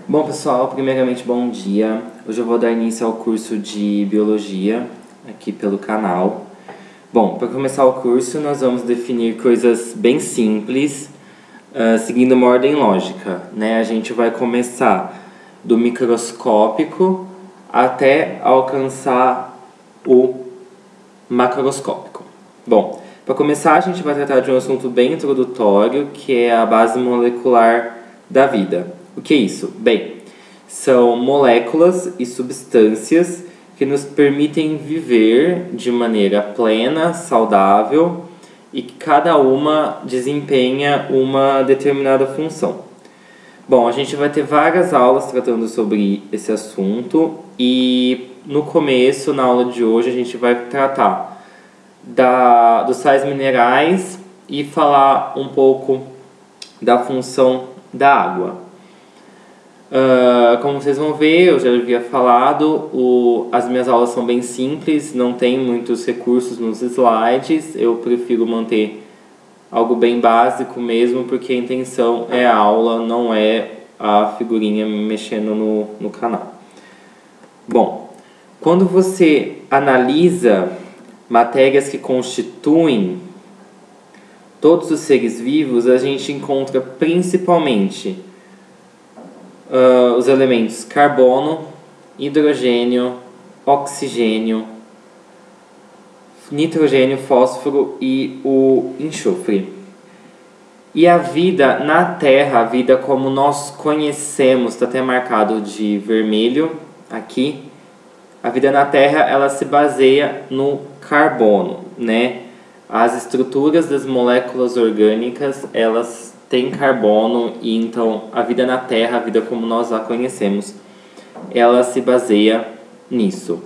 Bom, pessoal, primeiramente, bom dia. Hoje eu vou dar início ao curso de Biologia aqui pelo canal. Bom, para começar o curso, nós vamos definir coisas bem simples, seguindo uma ordem lógica, né? A gente vai começar do microscópico até alcançar o macroscópico. Bom, para começar, a gente vai tratar de um assunto bem introdutório, que é a base molecular da vida. O que é isso? Bem, são moléculas e substâncias que nos permitem viver de maneira plena, saudável e que cada uma desempenha uma determinada função. Bom, a gente vai ter várias aulas tratando sobre esse assunto e no começo, na aula de hoje, a gente vai tratar dos sais minerais e falar um pouco da função da água. Como vocês vão ver, eu já havia falado, as minhas aulas são bem simples, não tem muitos recursos nos slides, eu prefiro manter algo bem básico mesmo, porque a intenção é a aula, não é a figurinha mexendo no canal. Bom, quando você analisa matérias que constituem todos os seres vivos, a gente encontra principalmente os elementos carbono, hidrogênio, oxigênio, nitrogênio, fósforo e o enxofre. E a vida na Terra, a vida como nós conhecemos, está até marcado de vermelho aqui. A vida na Terra, ela se baseia no carbono, né? As estruturas das moléculas orgânicas, elas têm carbono e então a vida na Terra, a vida como nós a conhecemos, ela se baseia nisso,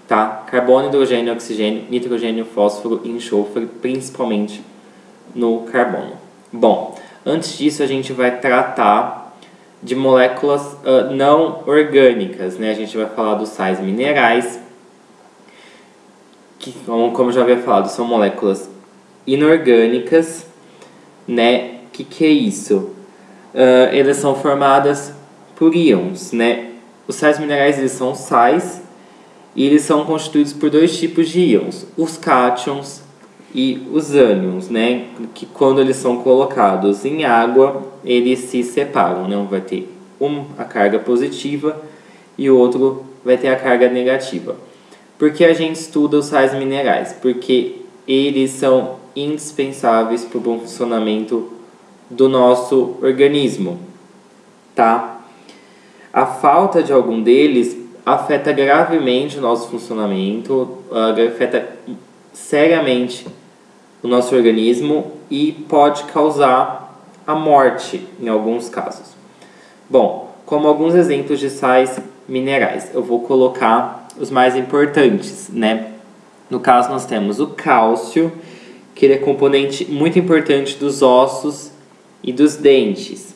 tá? Carbono, hidrogênio, oxigênio, nitrogênio, fósforo e enxofre, principalmente no carbono. Bom, antes disso a gente vai tratar de moléculas não orgânicas, né? A gente vai falar dos sais minerais, que, como eu já havia falado, são moléculas inorgânicas, né? Que é isso? Elas são formadas por íons, né? Os sais minerais, eles são sais e eles são constituídos por dois tipos de íons, os cátions e os ânions, né? Que quando eles são colocados em água, eles se separam, né? Um vai ter a carga positiva e o outro vai ter a carga negativa. Por que a gente estuda os sais minerais? Porque eles são indispensáveis para o bom funcionamento do nosso organismo, tá? A falta de algum deles afeta gravemente o nosso funcionamento, afeta seriamente o nosso organismo e pode causar a morte em alguns casos. Bom, como alguns exemplos de sais minerais, eu vou colocar os mais importantes, né? No caso, nós temos o cálcio, que ele é componente muito importante dos ossos e dos dentes.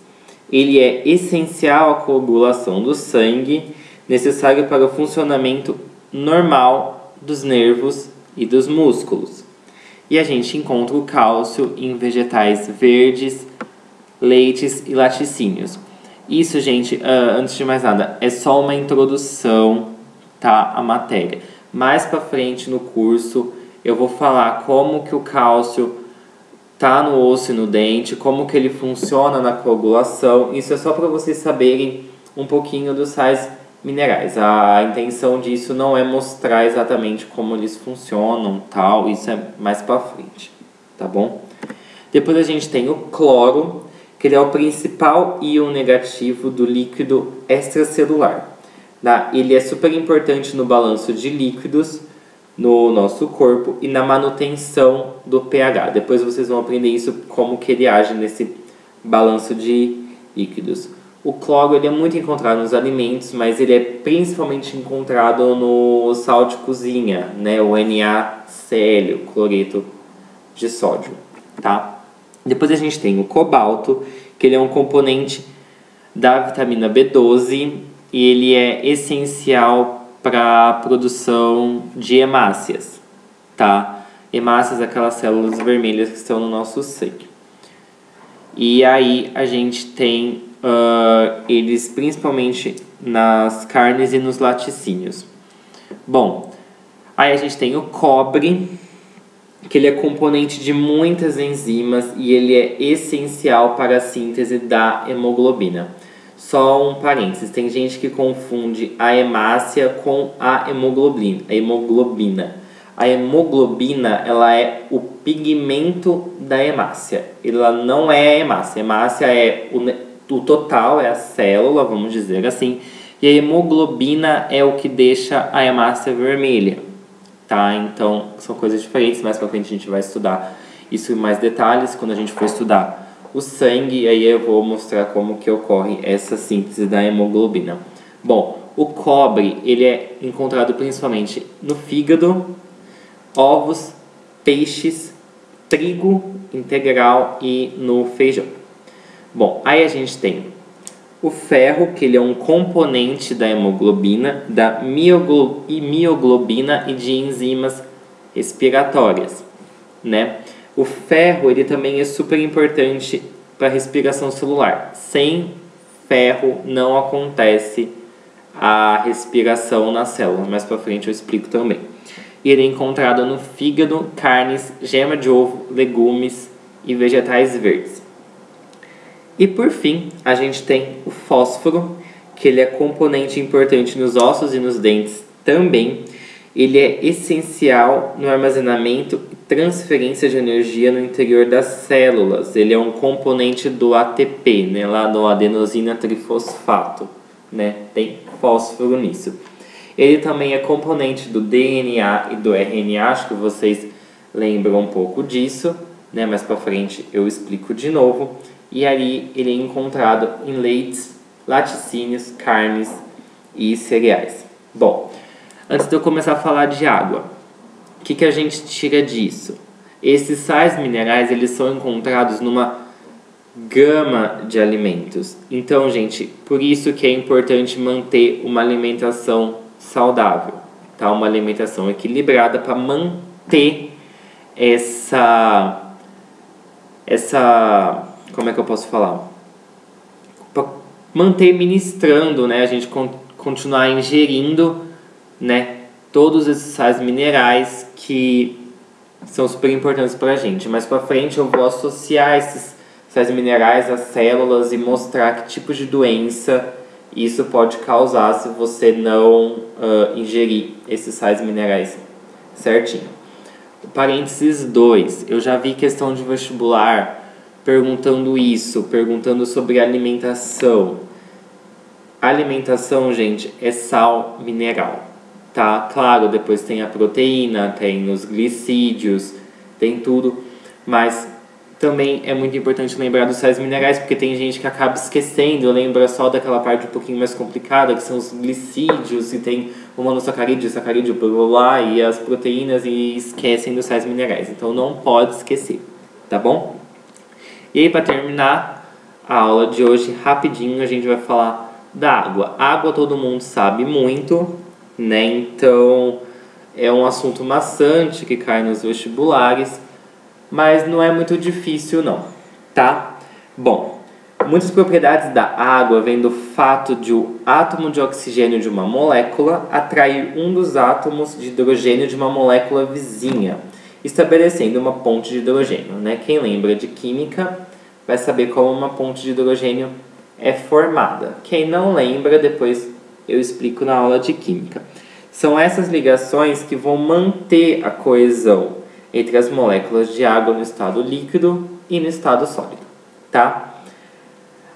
Ele é essencial à coagulação do sangue, necessário para o funcionamento normal dos nervos e dos músculos. E a gente encontra o cálcio em vegetais verdes, leites e laticínios. Isso, gente, antes de mais nada, é só uma introdução, tá, à matéria. Mais para frente no curso, eu vou falar como que o cálcio tá no osso e no dente, como que ele funciona na coagulação. Isso é só para vocês saberem um pouquinho dos sais minerais. A intenção disso não é mostrar exatamente como eles funcionam, tal, isso é mais para frente, tá bom? Depois a gente tem o cloro, que ele é o principal íon negativo do líquido extracelular, tá? Ele é super importante no balanço de líquidos no nosso corpo e na manutenção do pH. Depois vocês vão aprender isso, como que ele age nesse balanço de líquidos. O cloro, ele é muito encontrado nos alimentos, mas ele é principalmente encontrado no sal de cozinha, né? O NaCl, o cloreto de sódio, tá? Depois a gente tem o cobalto, que ele é um componente da vitamina B12 e ele é essencial para a produção de hemácias, tá? Hemácias, aquelas células vermelhas que estão no nosso sangue. E aí a gente tem eles principalmente nas carnes e nos laticínios. Bom, aí a gente tem o cobre, que ele é componente de muitas enzimas e ele é essencial para a síntese da hemoglobina. Só um parênteses, tem gente que confunde a hemácia com a hemoglobina. A hemoglobina, ela é o pigmento da hemácia. Ela não é a hemácia. A hemácia é o total, é a célula, vamos dizer assim. E a hemoglobina é o que deixa a hemácia vermelha. Tá? Então, são coisas diferentes. Mais pra frente a gente vai estudar isso em mais detalhes quando a gente for estudar o sangue, e aí eu vou mostrar como que ocorre essa síntese da hemoglobina. Bom, o cobre, ele é encontrado principalmente no fígado, ovos, peixes, trigo integral e no feijão. Bom, aí a gente tem o ferro, que ele é um componente da hemoglobina, da mioglobina e de enzimas respiratórias, né? O ferro, ele também é super importante para a respiração celular. Sem ferro não acontece a respiração na célula. Mais para frente eu explico também. E ele é encontrado no fígado, carnes, gema de ovo, legumes e vegetais verdes. E por fim, a gente tem o fósforo, que ele é componente importante nos ossos e nos dentes também. Ele é essencial no armazenamento e transferência de energia no interior das células. Ele é um componente do ATP, né, lá no adenosina trifosfato, né? Tem fósforo nisso. Ele também é componente do DNA e do RNA, acho que vocês lembram um pouco disso, né? Mais para frente eu explico de novo. E aí ele é encontrado em leites, laticínios, carnes e cereais. Bom, antes de eu começar a falar de água, o que a gente tira disso? Esses sais minerais, eles são encontrados numa gama de alimentos. Então, gente, por isso que é importante manter uma alimentação saudável, tá? Uma alimentação equilibrada para manter essa... Como é que eu posso falar? Para manter ministrando, né? A gente continuar ingerindo, né, todos esses sais minerais que são super importantes para a gente. Mais para frente eu vou associar esses sais minerais às células e mostrar que tipo de doença isso pode causar se você não ingerir esses sais minerais certinho. Parênteses 2, eu já vi questão de vestibular perguntando isso, perguntando sobre alimentação. A alimentação, gente, é sal mineral, tá? Claro, depois tem a proteína, tem os glicídios, tem tudo, mas também é muito importante lembrar dos sais minerais, porque tem gente que acaba esquecendo, lembra só daquela parte um pouquinho mais complicada, que são os glicídios, e tem o monossacarídeo, sacarídeo, blá blá blá, e as proteínas, e esquecem dos sais minerais. Então não pode esquecer, tá bom? E aí, para terminar a aula de hoje, rapidinho a gente vai falar da água. Água todo mundo sabe muito, né? Então é um assunto maçante que cai nos vestibulares, mas não é muito difícil não, tá? Bom, muitas propriedades da água vêm do fato de o átomo de oxigênio de uma molécula atrair um dos átomos de hidrogênio de uma molécula vizinha, estabelecendo uma ponte de hidrogênio, né? Quem lembra de química vai saber como uma ponte de hidrogênio é formada. Quem não lembra, depois eu explico na aula de química. São essas ligações que vão manter a coesão entre as moléculas de água no estado líquido e no estado sólido, tá?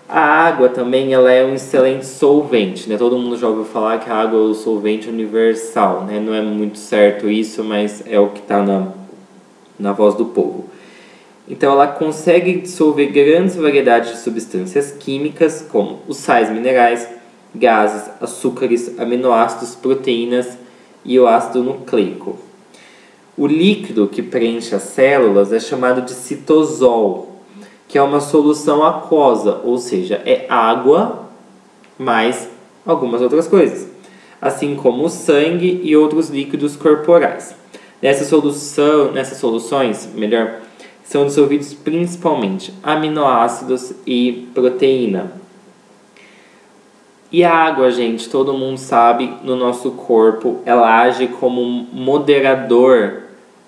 A água também ela é um excelente solvente, né? Todo mundo já ouviu falar que a água é o solvente universal, né? Não é muito certo isso, mas é o que está na voz do povo. Então ela consegue dissolver grandes variedades de substâncias químicas, como os sais minerais, gases, açúcares, aminoácidos, proteínas e o ácido nucleico. O líquido que preenche as células é chamado de citosol, que é uma solução aquosa, ou seja, é água mais algumas outras coisas, assim como o sangue e outros líquidos corporais. Nessas soluções, são dissolvidos principalmente aminoácidos e proteína, E a água, gente, todo mundo sabe, no nosso corpo, ela age como um moderador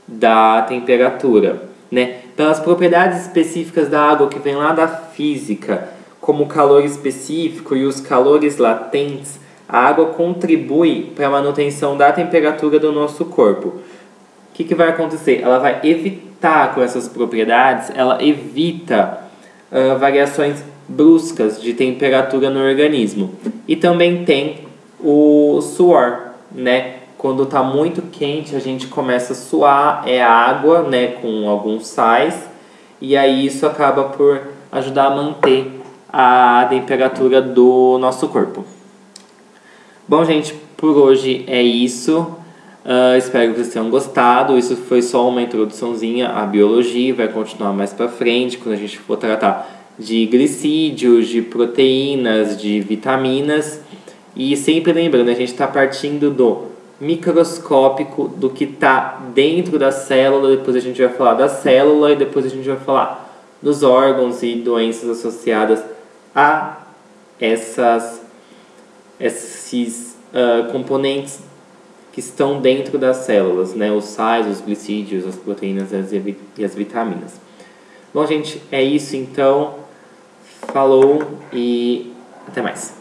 da temperatura, né? Pelas propriedades específicas da água que vem lá da física, como o calor específico e os calores latentes, a água contribui para a manutenção da temperatura do nosso corpo. O que vai acontecer? Ela vai evitar, com essas propriedades, ela evita variações bruscas de temperatura no organismo. E também tem o suor, né? Quando está muito quente, a gente começa a suar, é água, né, com alguns sais, e aí isso acaba por ajudar a manter a temperatura do nosso corpo. Bom, gente, por hoje é isso. Espero que vocês tenham gostado. Isso foi só uma introduçãozinha à biologia, vai continuar mais pra frente, quando a gente for tratar de glicídios, de proteínas, de vitaminas. E sempre lembrando, a gente está partindo do microscópico, do que está dentro da célula, depois a gente vai falar da célula e depois a gente vai falar dos órgãos e doenças associadas a esses componentes que estão dentro das células, né? Os sais, os glicídios, as proteínas e as vitaminas. Bom, gente, é isso então. Falou e até mais.